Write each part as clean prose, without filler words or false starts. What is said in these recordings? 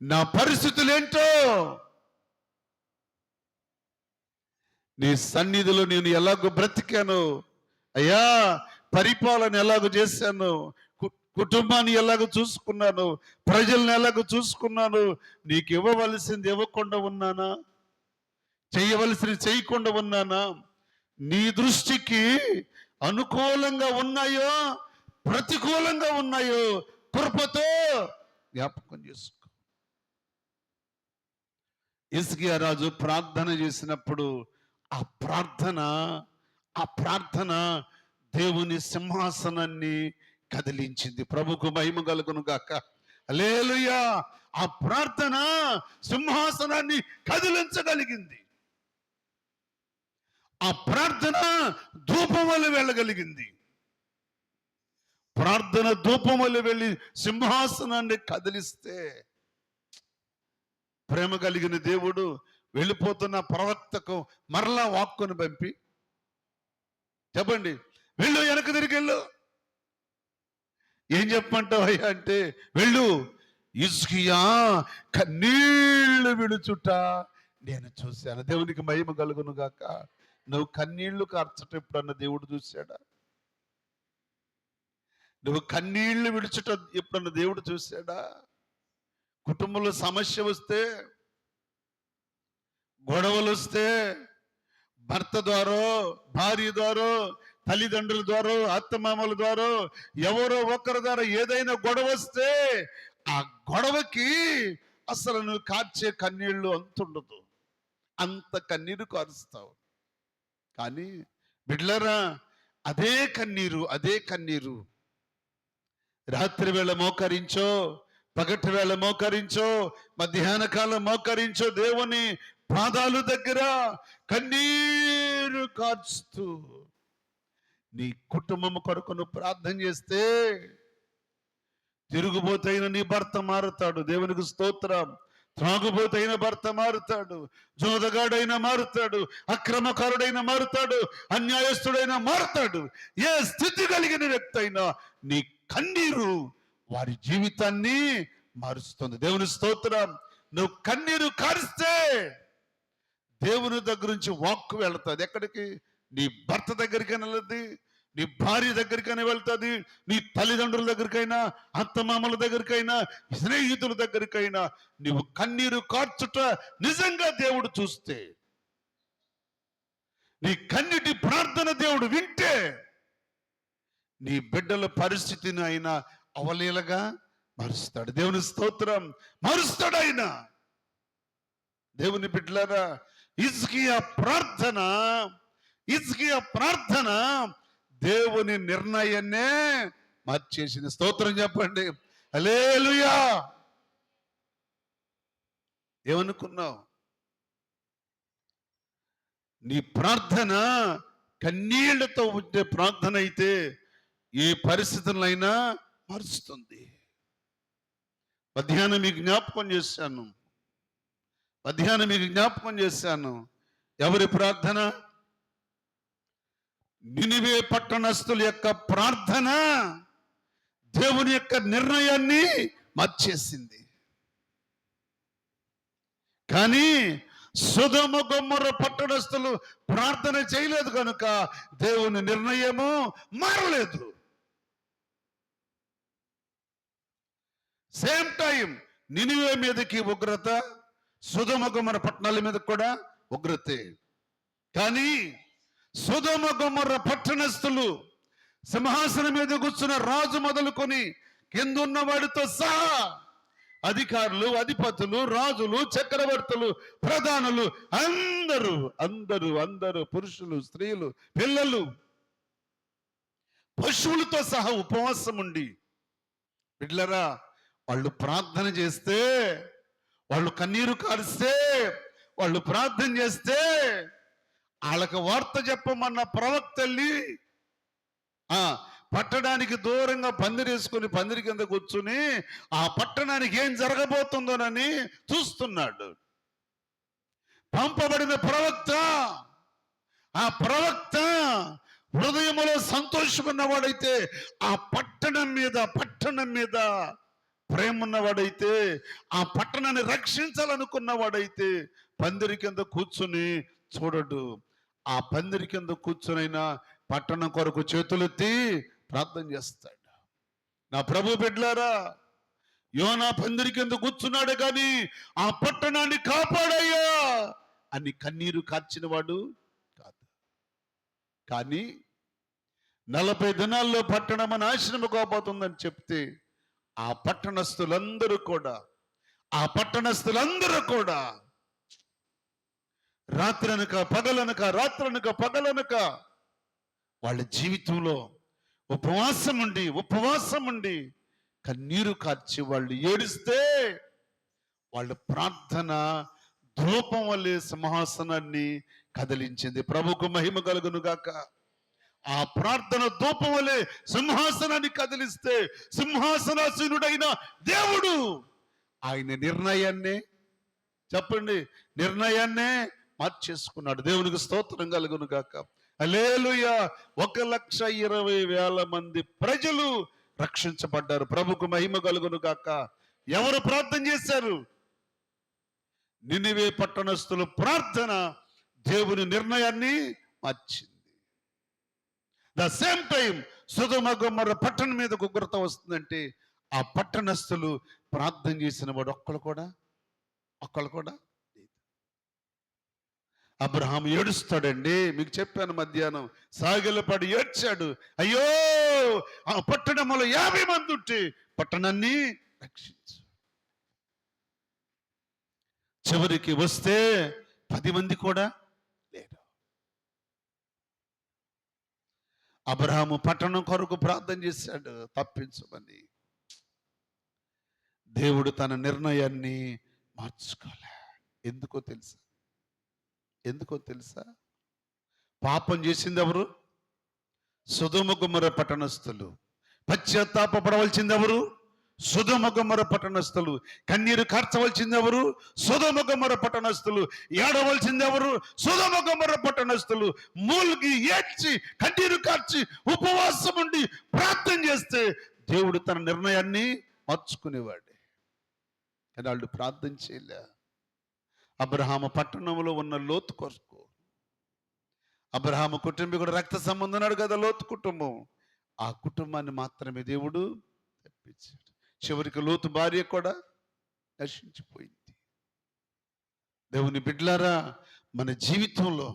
నా పరిస్థితులు ఏంటో, నీ సన్నిధిలో నేను ఎలాగో బ్రతికాను అయ్యా, పరిపాలన ఎలాగో చేశాను, కుటుంబాన్ని ఎలాగో చూసుకున్నాను, ప్రజల్ని ఎలాగో చూసుకున్నాను, నీకు ఇవ్వవలసింది ఇవ్వకుండా ఉన్నానా, చేయవలసింది చేయకుండా ఉన్నానా, నీ దృష్టికి అనుకూలంగా ఉన్నాయో ప్రతికూలంగా ఉన్నాయో కృపతో జ్ఞాపకం చేసుకో. హిజ్కియా రాజు ప్రార్థన చేసినప్పుడు ఆ ప్రార్థన దేవుని సింహాసనాన్ని కదిలించింది. ప్రభుకు మహిమ కలుగును గాక. హల్లెలూయా. ఆ ప్రార్థన సింహాసనాన్ని కదిలించగలిగింది. ఆ ప్రార్థన ధూపం వల్ల వెళ్ళగలిగింది. ప్రార్థన ధూపం వల్ల వెళ్ళి సింహాసనాన్ని కదిలిస్తే, ప్రేమ కలిగిన దేవుడు వెళ్ళిపోతున్న ప్రవక్తకు మరలా వాక్కును పంపి, చెప్పండి, వెళ్ళు, వెనక తిరిగి వెళ్ళు. ఏం చెప్పమంటావు అయ్యా అంటే, వెళ్ళు, హిజ్కియా కన్నీళ్లు విడుచుట నేను చూశాను. దేవునికి మహిమ కలుగును గాక. నువ్వు కన్నీళ్లు కార్చట ఎప్పుడన్నా దేవుడు చూశాడా? నువ్వు కన్నీళ్లు విడుచుట ఎప్పుడన్నా దేవుడు చూశాడా? కుటుంబంలో సమస్య వస్తే, గొడవలు వస్తే, భర్త ద్వారా, భార్య ద్వారా, తల్లిదండ్రుల ద్వారా, అత్తమామల ద్వారా, ఎవరో ఒకరి ద్వారా ఏదైనా గొడవ వస్తే ఆ గొడవకి అసలు నువ్వు కార్చే కన్నీళ్లు అంతుండదు, అంత కన్నీరు కారుస్తావు. కానీ బిడ్డలారా, అదే కన్నీరు రాత్రి వేళ మోకరించో, పగటి వేళ మోకరించో, మధ్యాహ్న కాలం మోకరించో, దేవుని పాదాలు దగ్గర కన్నీరు కార్చుతూ నీ కుటుంబం కొరకు నువ్వు ప్రార్థన చేస్తే, తిరుగుబోతైన నీ భర్త మారుతాడు. దేవునికి స్తోత్రం. త్రాగుబోతైన భర్త మారుతాడు, జోదగాడైన మారుతాడు, అక్రమకారుడైన మారుతాడు, అన్యాయస్తుడైన మారుతాడు. ఏ స్థితి కలిగిన వ్యక్తి అయినా నీ కన్నీరు వారి జీవితాన్ని మారుస్తుంది. దేవుని స్తోత్రం. నువ్వు కన్నీరు కారిస్తే దేవుని దగ్గర నుంచి వాక్కు వెళుతుంది. ఎక్కడికి? నీ భర్త దగ్గరికైనా వెళ్తుంది, నీ భార్య దగ్గరికైనా వెళ్తుంది, నీ తల్లిదండ్రుల దగ్గరికైనా, అత్తమామల దగ్గరికైనా, స్నేహితుల దగ్గరికైనా. నువ్వు కన్నీరు కార్చుట నిజంగా దేవుడు చూస్తే, నీ కన్నీటి ప్రార్థన దేవుడు వింటే, నీ బిడ్డల పరిస్థితిని అయినా అవలీలగా మారుస్తాడు. దేవుని స్తోత్రం. మారుస్తాడు ఆయన. దేవుని బిడ్డలారా, హిజ్కియా ప్రార్థన దేవుని నిర్ణయాన్నే మార్చేసింది. స్తోత్రం చెప్పండి. హల్లెలూయా. ఏమనుకున్నావు? నీ ప్రార్థన కన్నీళ్లతో ఉండే ప్రార్థన అయితే ఏ పరిస్థితులైనా మారుస్తుంది. మధ్యాహ్నం మీకు జ్ఞాపకం చేశాను. ఎవరి ప్రార్థన? నినివే పట్టణస్థుల యొక్క ప్రార్థన దేవుని యొక్క నిర్ణయాన్ని మార్చేసింది. కానీ సొదొమ గొమొర్రా పట్టణస్థులు ప్రార్థన చేయలేదు కనుక దేవుని నిర్ణయము మారలేదు. సేమ్ టైం నినివే మీదకి ఉగ్రత, సొదొమ గొమొర్రా పట్టణాల మీద కూడా ఉగ్రతే. కానీ సొదొమ గొమొర్రా పట్టణస్థులు, సింహాసనం మీద కూర్చున్న రాజు మొదలుకొని కిందున్న వాడితో సహా, అధికారులు, అధిపతులు, రాజులు, చక్రవర్తులు, ప్రధానులు, అందరూ పురుషులు, స్త్రీలు, పిల్లలు, పశువులతో సహా ఉపవాసం ఉండి, బిడ్డలారా, వాళ్ళు ప్రార్థన చేస్తే, వాళ్ళు కన్నీరు కారిస్తే, వాళ్ళు ప్రార్థన చేస్తే, వాళ్ళకి వార్త చెప్పమన్న ప్రవక్తల్ని పట్టడానికి దూరంగా పందిరేసుకుని పందిరి కింద కూర్చుని ఆ పట్టణానికి ఏం జరగబోతుందోనని చూస్తున్నాడు. పంపబడిన ఆ ప్రవక్త హృదయంలో సంతోషమున్నవాడైతే ఆ పట్టణం మీద ప్రేమ ఉన్నవాడైతే, ఆ పట్టణాన్ని రక్షించాలనుకున్నవాడైతే పందిరి కింద కూర్చుని చూడడు. ఆ పందిరి కింద కూర్చునైనా పట్టణం కొరకు చేతులెత్తి ప్రార్థన చేస్తాడు. నా ప్రభు బిడ్డలారా, యోనా పందిరి కింద కూర్చున్నాడు కానీ ఆ పట్టణాన్ని కాపాడయ్యా అని కన్నీరు కార్చిన వాడు కాదు. కానీ 40 దినాల్లో పట్టణం నాశనము కాబోతుందని చెప్తే ఆ పట్టణస్థులందరూ కూడా రాత్రనక పగలనక వాళ్ళ జీవితంలో ఉపవాసం ఉండి కన్నీరు కార్చి వాళ్ళు ఏడిస్తే వాళ్ళ ప్రార్థన ధూపం వల్లే సింహాసనాన్ని కదిలించింది. ప్రభుకు మహిమ కలుగును గాక. ఆ ప్రార్థన ధూపం వల్లే సింహాసనాన్ని కదిలిస్తే సింహాసనాసీనుడైన దేవుడు ఆయన నిర్ణయాన్నే మార్చేసుకున్నాడు. దేవునికి స్తోత్రం కలుగును గాక. హల్లెలూయా. 1,20,000 మంది ప్రజలు రక్షించబడ్డారు. ప్రభుకు మహిమ కలుగును గాక. ఎవరు ప్రార్థన చేశారు? నినివే పట్టణస్థుల ప్రార్థన దేవుని నిర్ణయాన్ని మార్చింది. ద సేమ్ టైం సొదొమ గొమొర్రా పట్టణం మీద ఉగ్రత వస్తుందంటే ఆ పట్టణస్థులు ప్రార్థన చేసిన వాడు ఒక్కళ్ళు కూడా లేదు. అబ్రహాం ఏడుస్తాడండి. మీకు చెప్పాను మధ్యాహ్నం, సాగిలపడి ఏడ్చాడు. అయ్యో, ఆ పట్టణంలో 50 మంది ఉంటే పట్టణాన్ని రక్షించు. చివరికి వస్తే 10 మంది కూడా లేరు. అబ్రహాము పట్టణం కొరకు ప్రార్థన చేశాడు తప్పించమని. దేవుడు తన నిర్ణయాన్ని మార్చుకోలే. ఎందుకో తెలుసా? పాపం చేసింది ఎవరు? సొదొమ గొమొర్రా పట్టణస్థులు. పశ్చాత్తాపపడవలసింది ఎవరు? సొదొమ గొమొర్రా పట్టణస్థులు. కన్నీరు కార్చవలసింది ఎవరు? సొదొమ గొమొర్రా పట్టణస్థులు. ఏడవలసింది ఎవరు? సొదొమ గొమొర్రా పట్టణస్థులు. మూల్గి ఏడ్చి కన్నీరు కార్చి ఉపవాసం ఉండి ప్రార్థన చేస్తే దేవుడు తన నిర్ణయాన్ని మార్చుకునేవాడే. కానీ వాళ్ళు ప్రార్థన చేయలే. అబ్రహాము పట్టణంలో ఉన్న లోతు కొరకు, అబ్రహాము కుటుంబీకుడు రక్త సంబంధం ఉన్నాడు కదా, లోతు కుటుంబం, ఆ కుటుంబాన్ని మాత్రమే దేవుడు తప్పించాడు. చివరికి లోతు భార్య కూడా నశించిపోయింది. దేవుని బిడ్డలారా, మన జీవితంలో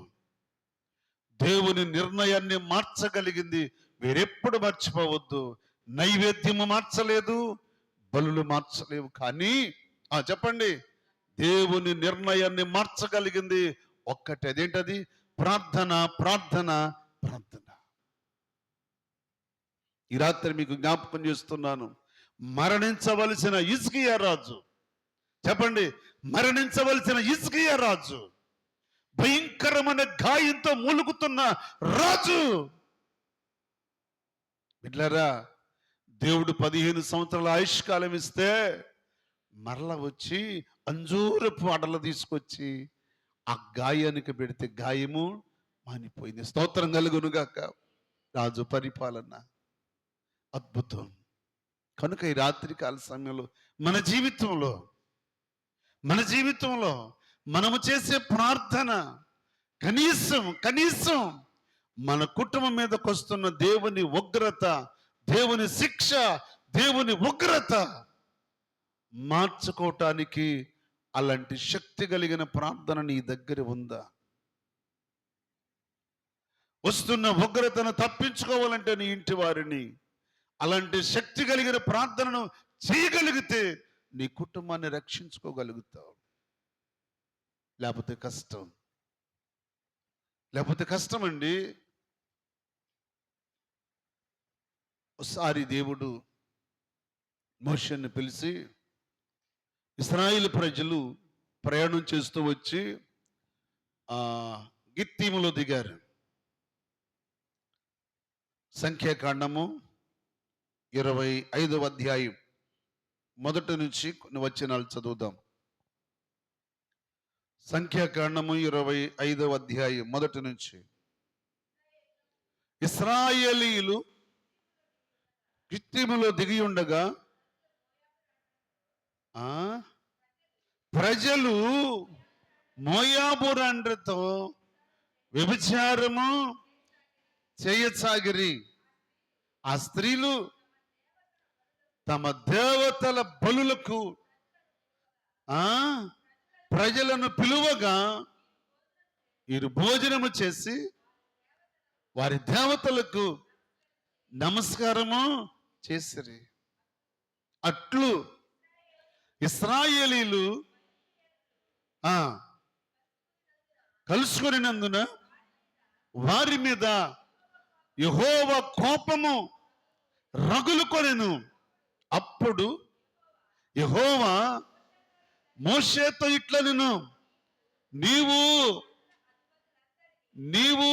దేవుని నిర్ణయాన్ని మార్చగలిగింది వేరెప్పుడు మర్చిపోవద్దు. నైవేద్యము మార్చలేదు, బలులు మార్చలేవు, కానీ చెప్పండి, దేవుని నిర్ణయాన్ని మార్చగలిగింది ఒక్కటే. అదేంటది? ప్రార్థన. ఈ రాత్రి మీకు జ్ఞాపకం చేస్తున్నాను, మరణించవలసిన హిజ్కియా రాజు, చెప్పండి, మరణించవలసిన హిజ్కియా రాజు, భయంకరమైన గాయంతో మూలుగుతున్న రాజు. బిడ్డలారా, దేవుడు 15 సంవత్సరాల ఆయుష్కాలం ఇస్తే మరల వచ్చి అంజూరపు అడలు తీసుకొచ్చి ఆ గాయానికి పెడితే గాయము మానిపోయింది. స్తోత్రం కలుగునుగాక. రాజు పరిపాలన అద్భుతం. కనుక ఈ రాత్రికాల సమయంలో మన జీవితంలో మనము చేసే ప్రార్థన కనీసం మన కుటుంబం మీదకి వస్తున్న దేవుని ఉగ్రత, దేవుని శిక్ష, దేవుని ఉగ్రత మార్చుకోవటానికి అలాంటి శక్తి కలిగిన ప్రార్థన నీ దగ్గర ఉందా? వస్తున్న ఉగ్రతను తప్పించుకోవాలంటే నీ ఇంటి వారిని అలాంటి శక్తి కలిగిన ప్రార్థనను చేయగలిగితే నీ కుటుంబాన్ని రక్షించుకోగలుగుతావు. లేకపోతే కష్టం అండి. ఒకసారి దేవుడు మోషేని పిలిచి, ఇశ్రాయేలు ప్రజలు ప్రయాణం చేస్తూ వచ్చి గిత్తీములో దిగారు. సంఖ్యాకాండము 25వ అధ్యాయం మొదటి నుంచి కొన్ని వచనాలు చదువుదాం. సంఖ్యాకాండము 25వ అధ్యాయం మొదటి నుంచి. ఇశ్రాయేలీయులు గిత్తీములో దిగి ఉండగా ఆ ప్రజలు మోయాబు రండ్రతో వ్యభిచారము చేయసాగిరి. ఆ స్త్రీలు తమ దేవతల బలులకు ఆ ప్రజలను పిలువగా వీరు భోజనము చేసి వారి దేవతలకు నమస్కారము చేసిరి. అట్లు ఇశ్రాయేలీలు కలుసుకొనినందున వారి మీద యెహోవా కోపము రగులుకొనెను. అప్పుడు యెహోవా మోషేతో ఇట్లనెను, నీవు నీవు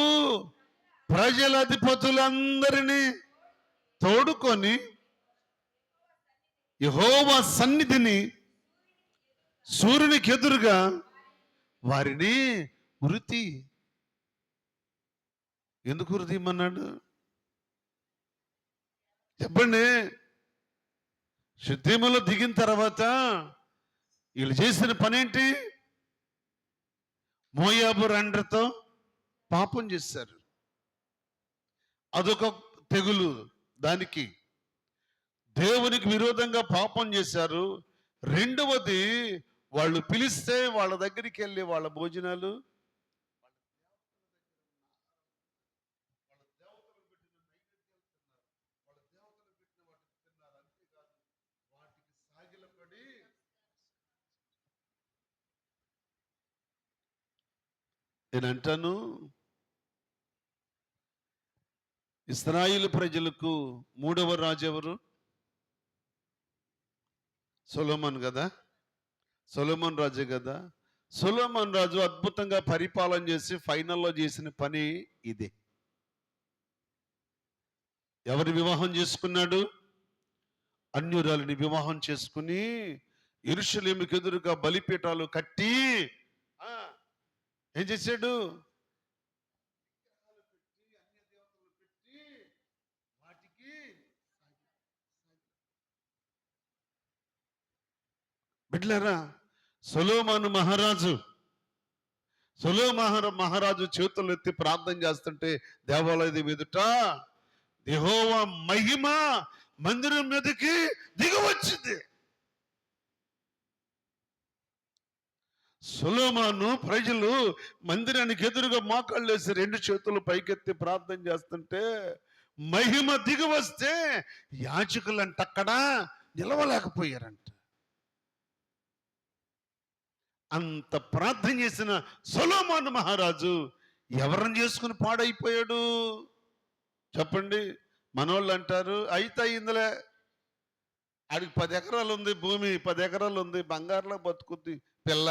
ప్రజల అధిపతులందరినీ తోడుకొని యెహోవా సన్నిధిని సూర్యునికి ఎదురుగా వారిని ఉరితి. ఎందుకు ఉరితీయమన్నాడు చెప్పండి? శుద్ధిమలో దిగిన తర్వాత వీళ్ళు చేసిన పనేంటి? మోయాబు రండ్రతో పాపం చేశారు. అదొక తెగులు. దానికి దేవునికి విరోధంగా పాపం చేశారు. రెండవది, వాళ్ళు పిలిస్తే వాళ్ళ దగ్గరికి వెళ్ళి వాళ్ళ భోజనాలు నేనంటాను, ఇశ్రాయేలు ప్రజలకు మూడవ రాజు ఎవరు? సొలొమోన్ కదా. సొలొమోన్ రాజు కదా. సొలొమోన్ రాజు అద్భుతంగా పరిపాలన చేసి ఫైనల్లో చేసిన పని ఇదే. ఎవరి వివాహం చేసుకున్నాడు? అన్యురాలిని వివాహం చేసుకుని యెరూషలేముకు ఎదురుగా బలిపీఠాలు కట్టి ఏం చేశాడు? బిడ్డలారా, సొలొమోను మహారాజు చేతులు ఎత్తి ప్రార్థన చేస్తుంటే దేవాలయం ఎదుట యెహోవా మహిమ మందిరం మీదకి దిగవచ్చింది. సొలొమోను ప్రజలు మందిరానికి ఎదురుగా మోకాళ్ళు వేసి రెండు చేతులు పైకెత్తి ప్రార్థన చేస్తుంటే మహిమ దిగి వస్తే యాజకులంట అక్కడ నిలవలేకపోయారంట. అంత ప్రార్థన చేసిన సొలొమోను మహారాజు ఎవరిని చేసుకుని పాడైపోయాడు చెప్పండి? మనోళ్ళు అంటారు, అయితే అయిందిలే, ఆడికి 10 ఎకరాలు ఉంది భూమి, 10 ఎకరాలు ఉంది, బంగారులో బతుకుద్ది పిల్ల,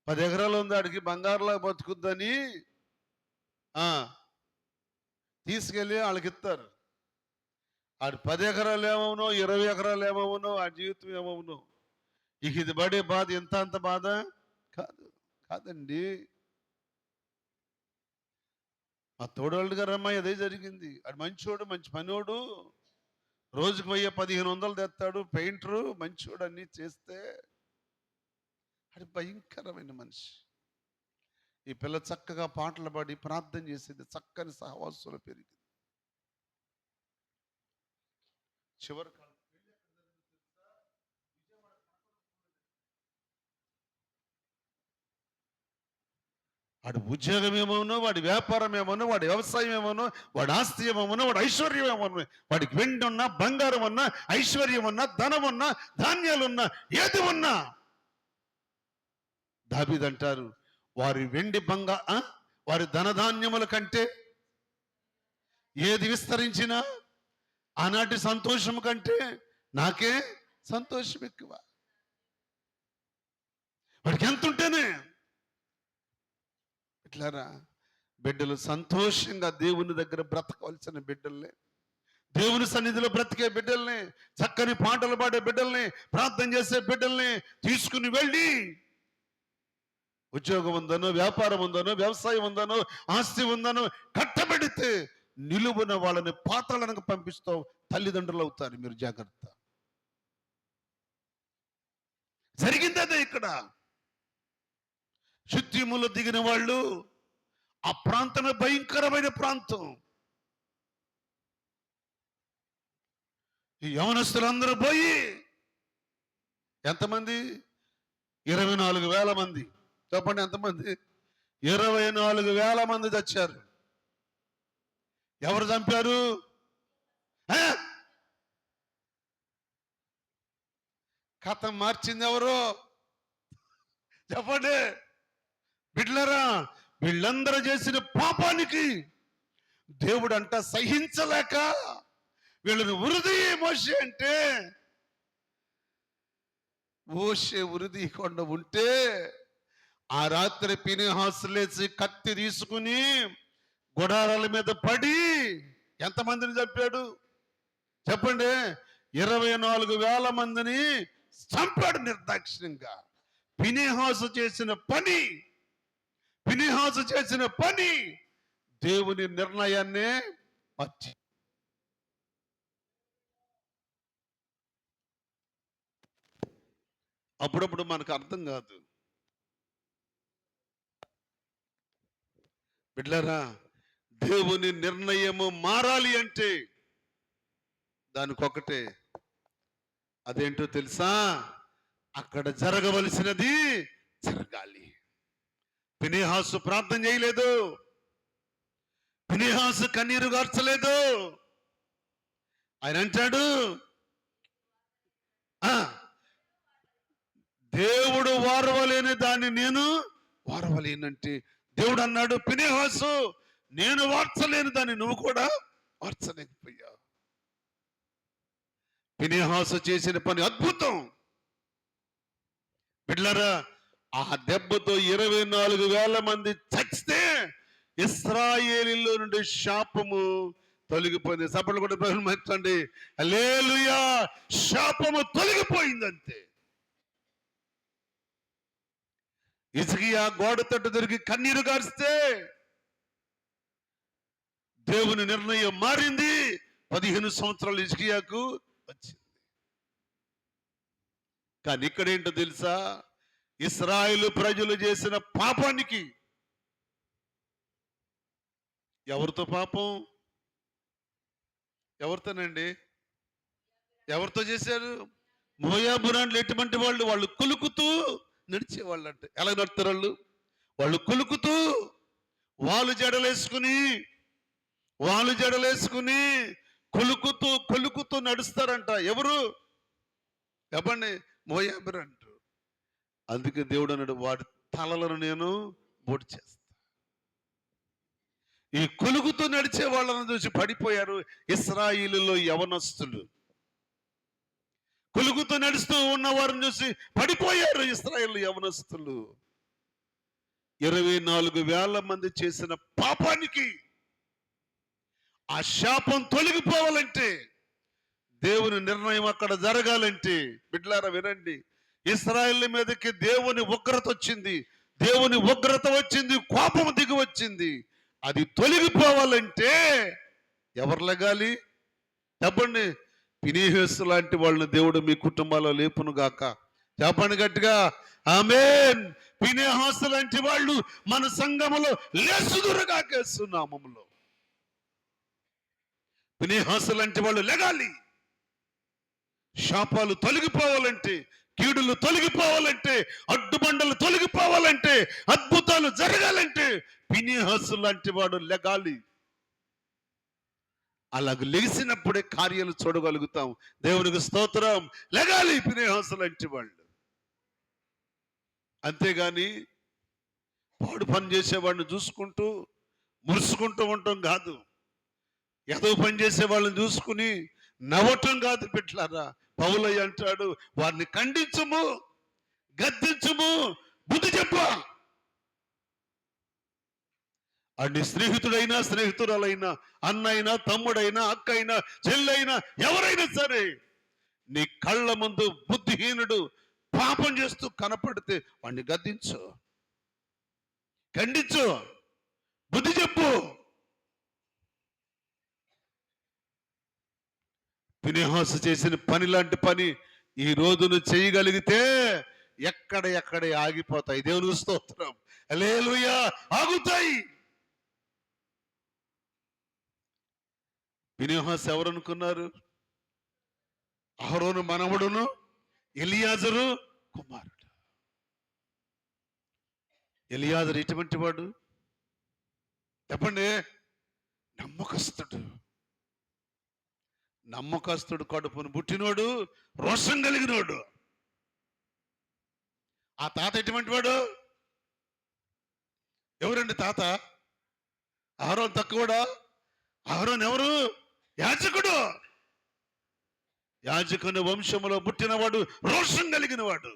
10 ఎకరాలు ఉంది ఆడికి బంగారులో బతుకుద్దని తీసుకెళ్ళి వాళ్ళకి ఇస్తారు. ఆడి 10 ఎకరాలు ఏమవునో 20 ఎకరాలు ఏమవునో ఆ జీవితం ఏమవునో. ఇక ఇది పడే బాధ అంత బాధ కాదండి. మా తోడోళ్ళు గారు అమ్మాయి అదే జరిగింది. ఆడు మంచోడు, మంచి పనోడు, రోజుకు 1500 తెస్తాడు, పెయింటరు, మంచోడు, అన్నీ చేస్తే అది భయంకరమైన మనిషి. ఈ పిల్ల చక్కగా పాటలు పాడి ప్రార్థన చేసేది, చక్కని సహవాసులు పెరిగింది. చివరి వాడి ఉద్యోగం ఏమోనో, వాడి వ్యాపారం ఏమోనో, వాడి వ్యవసాయం ఏమోనో, వాడి ఆస్తి ఏమోనో, వాడి ఐశ్వర్యం ఏమోనో, వాడికి వెండి ఉన్నా, బంగారం ఉన్నా, ఐశ్వర్యం ఉన్నా, ధనం ఉన్నా, ధాన్యాలున్నా, ఏది ఉన్నా, దావీదు అంటారు, వారి వెండి వారి ధనధాన్యముల కంటే ఏది విస్తరించినా ఆనాటి సంతోషం కంటే నాకే సంతోషం ఎక్కువ. వాడికి ఎంత ఉంటేనే. ఇట్లారా బిడ్డలు సంతోషంగా దేవుని దగ్గర బ్రతకవలసిన బిడ్డల్ని, దేవుని సన్నిధిలో బ్రతికే బిడ్డల్ని, చక్కని పాటలు పాడే బిడ్డల్ని, ప్రార్థన చేసే బిడ్డల్ని తీసుకుని వెళ్ళి ఉద్యోగం ఉందనో, వ్యాపారం ఉందనో, వ్యవసాయం ఉందనో, ఆస్తి ఉందనో కట్టబెడితే నిలువున వాళ్ళని పాతాళానికి పంపిస్తావు, తల్లిదండ్రులు అవుతారు. మీరు జాగ్రత్త. అదే ఇక్కడ శుద్ధిములు దిగిన వాళ్ళు ఆ ప్రాంతమే భయంకరమైన ప్రాంతం. ఈ యవనస్తులందరూ పోయి ఎంతమంది? 24,000 మంది. చెప్పండి ఎంతమంది? 24,000 మంది చచ్చారు. ఎవరు చంపారు? కథ మార్చింది ఎవరు? చెప్పండి బిడ్డలారా. వీళ్ళందరూ చేసిన పాపానికి దేవుడంట సహించలేక వీళ్ళని ఉరిది మోషే అంటే, మోషే ఉరిదీయకుండా ఉంటే ఆ రాత్రి ఫినెహాసు లేచి కత్తి తీసుకుని గుడారాల మీద పడి ఎంతమందిని చంపాడు? చెప్పండి. 24,000 మందిని చంపాడు నిర్దాక్షిణ్యంగా. ఫినెహాసు చేసిన పని దేవుని నిర్ణయాన్నే మార్చి. అప్పుడప్పుడు మనకు అర్థం కాదు బిడ్డలారా. దేవుని నిర్ణయము మారాలి అంటే దానికొకటే, అదేంటో తెలుసా? అక్కడ జరగవలసినది జరగాలి. ఫినెహాసు ప్రార్థన చేయలేదు, ఫినెహాసు కన్నీరు గార్చలేదు. ఆయన అంటాడు, దేవుడు వారవలేని దాన్ని నేను వారవలేనంటే, దేవుడు అన్నాడు, ఫినెహాసు నేను వార్చలేని దాన్ని నువ్వు కూడా వార్చలేకపోయావు. ఫినెహాసు చేసిన పని అద్భుతం బిడ్డలారా. ఆ దెబ్బతో 24,000 మంది చచ్చితే ఇశ్రాయేలీలో నుండి శాపము తొలగిపోయింది. సపట్లు కూడా ప్రారంభించండి. హల్లెలూయా. శాపము తొలగిపోయిందంతే. హిజ్కియా గోడ తట్టు తిరిగి కన్నీరు గారిస్తే దేవుని నిర్ణయం మారింది. 15 సంవత్సరాలు హిజ్కియాకు వచ్చింది. కానీ ఇక్కడేంటో తెలుసా? ఇశ్రాయేలు ప్రజలు చేసిన పాపానికి, ఎవరితో పాపం? ఎవరితోనండి? ఎవరితో చేశారు? మోయాబురాన్లు ఎటువంటి వాళ్ళు? వాళ్ళు కులుకుతూ నడిచేవాళ్ళు అంటే. ఎలా నడుస్తారు వాళ్ళు? కులుకుతూ వాళ్ళు జడలేసుకుని కొలుకుతూ నడుస్తారంట. ఎవరు? చెప్పండి. మోయాబురు అంటారు. అందుకే దేవుడు అన్నాడు, వాడి తలలను నేను బొడి చేస్తా. ఈ కొలుగుతూ నడిచే వాళ్ళని చూసి పడిపోయారు ఇశ్రాయేలులో యవనస్తులు. కొలుగుతూ నడుస్తూ ఉన్న వారిని చూసి పడిపోయారు ఇశ్రాయేలు యవనస్తులు. 24,000 మంది చేసిన పాపానికి ఆ శాపం తొలగిపోవాలంటే, దేవుని నిర్ణయం అక్కడ జరగాలంటే, బిడ్డలారా వినండి, ఇశ్రాయేలు మీదకి దేవుని ఉగ్రత వచ్చింది, కోపం దిగి వచ్చింది. అది తొలగిపోవాలంటే ఎవరు లెగాలి? చెప్పండి. ఫినెహాసు లాంటి వాళ్ళని దేవుడు మీ కుటుంబాల్లో లేపును గాక. చెప్పండి గట్టిగా ఆమేన్. ఫినెహాసు లాంటి వాళ్ళు మన సంఘములో లేసుదురుగాక యేసు నామములో. ఫినెహాసు లాంటి వాళ్ళు లెగాలి. శాపాలు తొలగిపోవాలంటే, కీడులు తొలగిపోవాలంటే, అడ్డుబండలు తొలగిపోవాలంటే, అద్భుతాలు జరగాలంటే ఫినెహాసు లాంటి వాడు లెగాలి. అలాగ లెగిసినప్పుడే కార్యాలు చూడగలుగుతాం. దేవునికి స్తోత్రం. లెగాలి ఫినెహాసు లాంటి వాళ్ళు. అంతేగాని పాడు పని చేసేవాడిని చూసుకుంటూ మురుసుకుంటూ ఉండటం కాదు. ఏదో పని చేసే వాళ్ళని చూసుకుని నవ్వటం కాదు బిడ్డలారా. పౌలయ్య అంటాడు, వారిని ఖండించుము, గద్దించుము, బుద్ధి చెప్పు. అన్ని స్నేహితుడైనా స్నేహితురాలైనా, అన్నైనా తమ్ముడైనా అక్కైనా చెల్లైనా ఎవరైనా సరే, నీ కళ్ళ ముందు బుద్ధిహీనుడు పాపం చేస్తూ కనపడితే వాడిని గద్దించు, ఖండించు, బుద్ధి చెప్పు. ఫినెహాసు చేసిన పని లాంటి పని ఈ రోజును చేయగలిగితే ఎక్కడే ఆగిపోతాయి. దేవునికి స్తోత్రం. హల్లెలూయా. ఆగుతాయి. ఫినెహాసు ఎవరనుకున్నారు? అహరోను మనవడును ఎలియాజరు కుమారుడు. ఎలియాజరు ఎటువంటి వాడు చెప్పండి? నమ్మకస్తుడు కడుపును పుట్టినోడు, రోషం కలిగినోడు. ఆ తాత ఎటువంటి వాడు? ఎవరండి తాత? అహరోను తక్కువడా? అహరోను ఎవరు? యాజకుడు. యాజకుని వంశములో పుట్టినవాడు, రోషం కలిగినవాడు.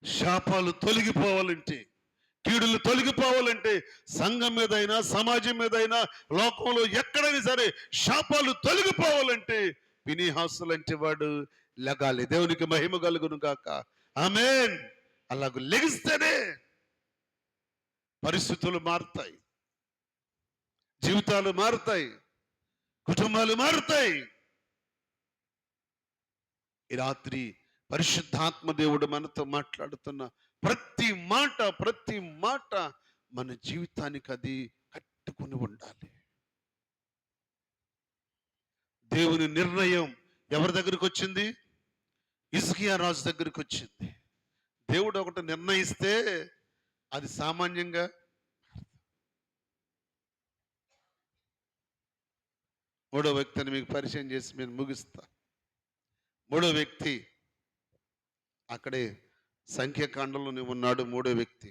శాపాలు తొలగిపోవాలంటే, కీడులు తొలగిపోవాలంటే, సంఘం మీదైనా సమాజం మీదైనా లోకంలో ఎక్కడైనా సరే శాపాలు తొలగిపోవాలంటే ఫినెహాసు లాంటి వాడు లెగాలి. దేవునికి మహిమ కలుగును గాక. ఆమేన్. అలాగ లెగిస్తేనే పరిస్థితులు మారుతాయి, జీవితాలు మారుతాయి, కుటుంబాలు మారుతాయి. ఈ రాత్రి పరిశుద్ధాత్మ దేవుడు మనతో మాట్లాడుతున్న ప్రతి మాట మన జీవితానికి అది కట్టుకుని ఉండాలి. దేవుని నిర్ణయం ఎవరి దగ్గరికి వచ్చింది? హిజ్కియా రాజు దగ్గరికి వచ్చింది. దేవుడు ఒకటి నిర్ణయిస్తే అది సామాన్యంగా. మూడో వ్యక్తిని మీకు పరిచయం చేసి నేను ముగిస్తా. మూడో వ్యక్తి అక్కడే సంఖ్యాకాండంలోనే ఉన్నాడు. మూడో వ్యక్తి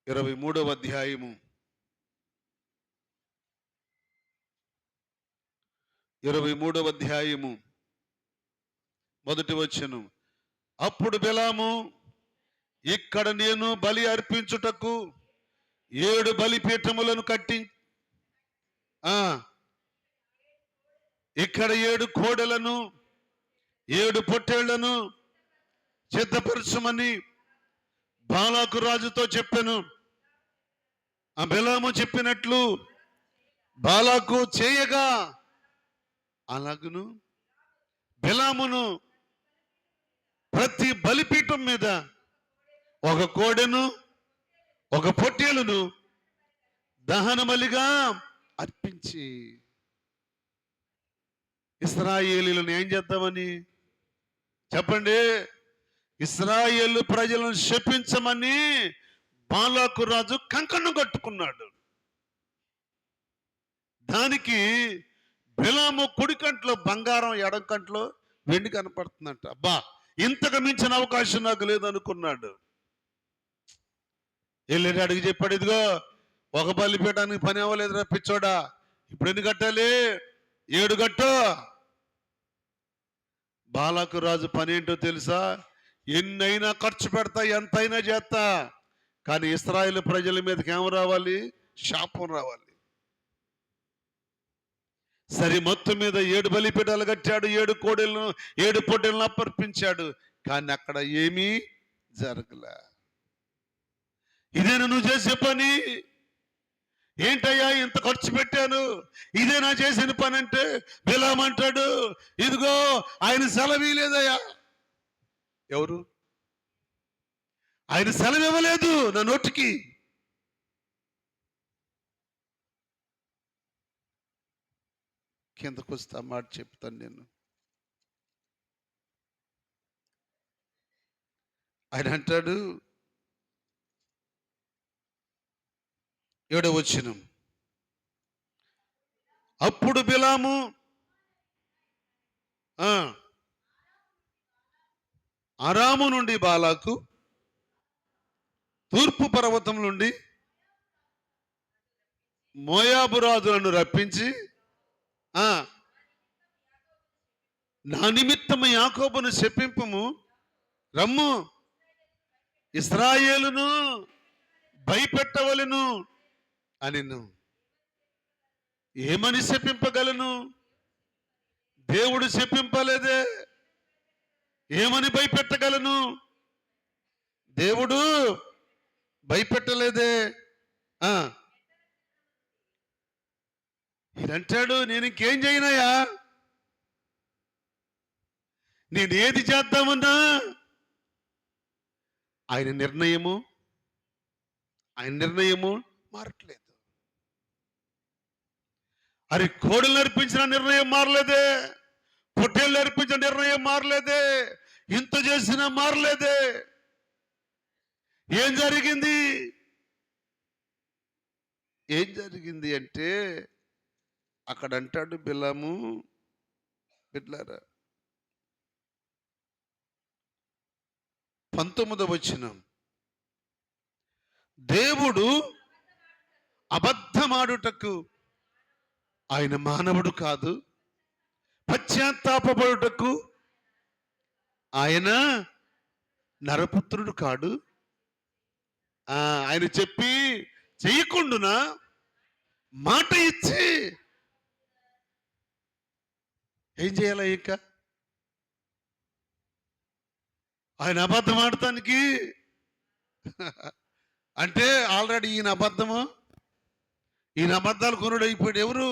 23వ అధ్యాయము 23వ అధ్యాయము మొదటి వచనం. అప్పుడు బిలాము, ఇక్కడ నేను బలి అర్పించుటకు 7 బలిపీఠములను కట్టి ఇక్కడ 7 కోడెలను 7 పొట్టేళ్లను సిద్ధపరచమని బాలాకు రాజుతో చెప్పాను. ఆ బిలాము చెప్పినట్లు బాలాకు చేయగా, అలాగును బిలామును ప్రతి బలిపీఠం మీద 1 కోడెను 1 పొట్టేలును దహనబలిగా అర్పించి, ఇశ్రాయేలీయులను ఏం చేద్దామని చెప్పండి? ఇశ్రాయేలు ప్రజలను శపించమని బాలాకు రాజు కంకణం కట్టుకున్నాడు. దానికి బిలాము కుడి కంట్లో బంగారం, ఎడం కంట్లో వెండి కనపడుతుందంట. అబ్బా, ఇంతకు మించిన అవకాశం నాకు లేదనుకున్నాడు. వెళ్ళి అడిగి చెప్పాడు, ఇదిగో 1 బలిపీఠానికి పని అవ్వలేదు రా పిచ్చోడా, ఇప్పుడు ఎన్ని కట్టాలి? 7 కట్టు. బాలాకు రాజు పని ఏంటో తెలుసా? ఎన్నైనా ఖర్చు పెడతా, ఎంతైనా చేస్తా, కానీ ఇశ్రాయేలు ప్రజల మీదకి ఏం రావాలి? శాపం రావాలి. సరే, మొత్తం మీద 7 బలిపీఠాలు కట్టాడు, 7 కోడెలను 7 పొట్టేలను అర్పించాడు. కానీ అక్కడ ఏమీ జరగలే. ఇదేనా నువ్వు చేసే పని? ఏంటయ్యా ఇంత ఖర్చు పెట్టాను, ఇదేనా చేసిన పని అంటే బిలామంటాడు, ఇదిగో ఆయన సెలవు లేదయ్యా. ఎవరు? ఆయన సెలవు ఇవ్వలేదు నా నోటికి. కిందకు వస్తా మాట చెప్తాను నేను. ఆయన అంటాడు, 7వ వచనం, అప్పుడు బిలాము అరాము నుండి బాలాకు, తూర్పు పర్వతం నుండి మోయాబు రాజులను రప్పించి, నా నిమిత్తము యాకోబును శపింపుము, రమ్ము ఇశ్రాయేలును భయపెట్టవలెను అనిను. ఏమని శపింపగలను? దేవుడు శపింపలేదే. ఏమని భయపెట్టగలను? దేవుడు భయపెట్టలేదే. ఇదంటాడు, నేను ఇంకేం చేయనయ్యా, నేనేది చేద్దామన్నా ఆయన నిర్ణయము మారట్లేదు. అరే కోడలు అర్పించిన నిర్ణయం మారలేదే, పొట్టేళ్ళు అర్పించిన నిర్ణయం మారలేదే, ఇంత చేసినా మారలేదే. ఏం జరిగింది అంటే అక్కడ అంటాడు బిలాము, బిడ్లారా 19వ వచనం, దేవుడు అబద్ధమాడుటకు ఆయన మానవుడు కాదు, పశ్చాత్తాపడుటకు ఆయన నరపుత్రుడు కాడు. ఆయన చెప్పి చెయ్యకుండునా మాట ఇచ్చి ఏం చేయాలి? ఇంకా ఆయన అబద్ధం ఆడటానికి అంటే ఆల్రెడీ ఈయన అబద్ధాలు కొనుడు అయిపోయాడు. ఎవరు?